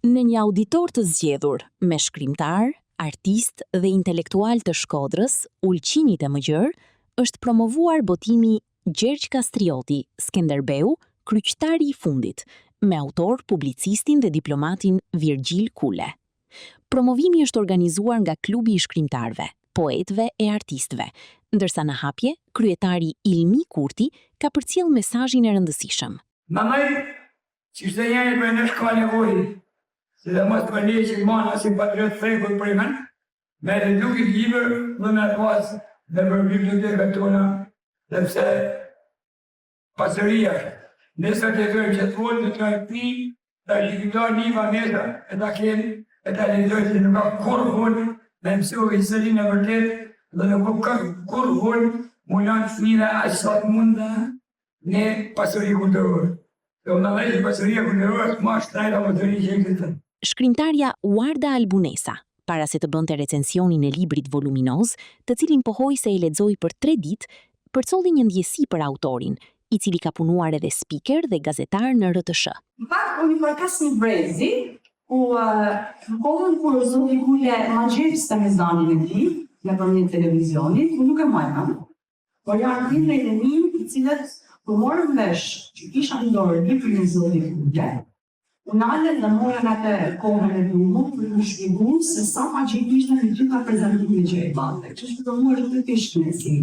Në një auditor të zgjedhur me shkrimtar, artist dhe intelektual të Shkodrës, Ulqinit e Mëgjër, është promovuar botimi Gjergj Kastrioti, Skenderbeu, kryqtari i fundit, me autor, publicistin dhe diplomatin Virgjil Kule. Promovimi është organizuar nga Klubi i Shkrimtarëve, Poetëve e Artistëve, ndërsa në hapje, kryetari Ilmi Kurti ka përcjell mesazhin e rëndësishëm. Mamaj, që shte njëri për në shka nevojë, se dhe mos për një që mana si patriot frekull për imen, me redukit libër dhe me pas dhe për biblioteket tona, dhe pse pasëria, nësa të jetojmë që të volë, të të pi, të likidar një vanesa, e ta kemi, e ta lindojë që nuk ka kur volë, me mësu historinë e vërtet, dhe nuk ka kur volë, mulan fëmijëve aq sa mundë në pasuri kulturore. Dhe unë dhe që pasuria kulturore ma shtrajta motori që i këtë. Shkrimtarja Warda Albunesa, para se të bënte recensionin e librit voluminoz, të cilin pohoi se e lexoi për 3 ditë, përcolli një ndjesi për autorin, i cili ka punuar edhe speaker dhe gazetar në RTS. Në fakt, unë i përkas një brezi, ku në kohën kur zoti Kule ma gjepste me zanin e tij, në përmjet televizionit, unë nuk e majta. Por janë librat e mi, i cilët kur morën vesh që kisha në dorë librin e zotit Kule, unë alën dhe morën atë kohën e dumu për të shpjegu se sa magjik ishte në gjitha prezentimin që e bante, që është për mua është të tishtë nësi.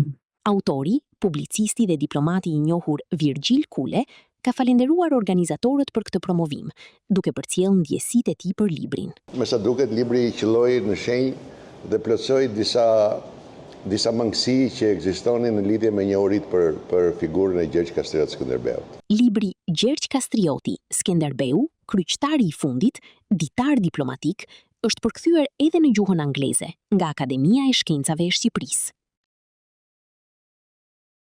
Autori, publicisti dhe diplomati i njohur Virgjil Kule ka falenderuar organizatorët për këtë promovim, duke përcjell ndjesitë e tij për librin. Me sa duket, libri qëlloi në shenjë dhe plotësoi disa mangësi që ekzistonin në lidhje me njohuritë për figurën e Gjergj Kastrioti Skenderbeut. Libri Gjergj Kastrioti, Skenderbeu, kryqtari i fundit, ditar diplomatik, është përkthyer edhe në gjuhën angleze nga Akademia e Shkencave e Shqipërisë.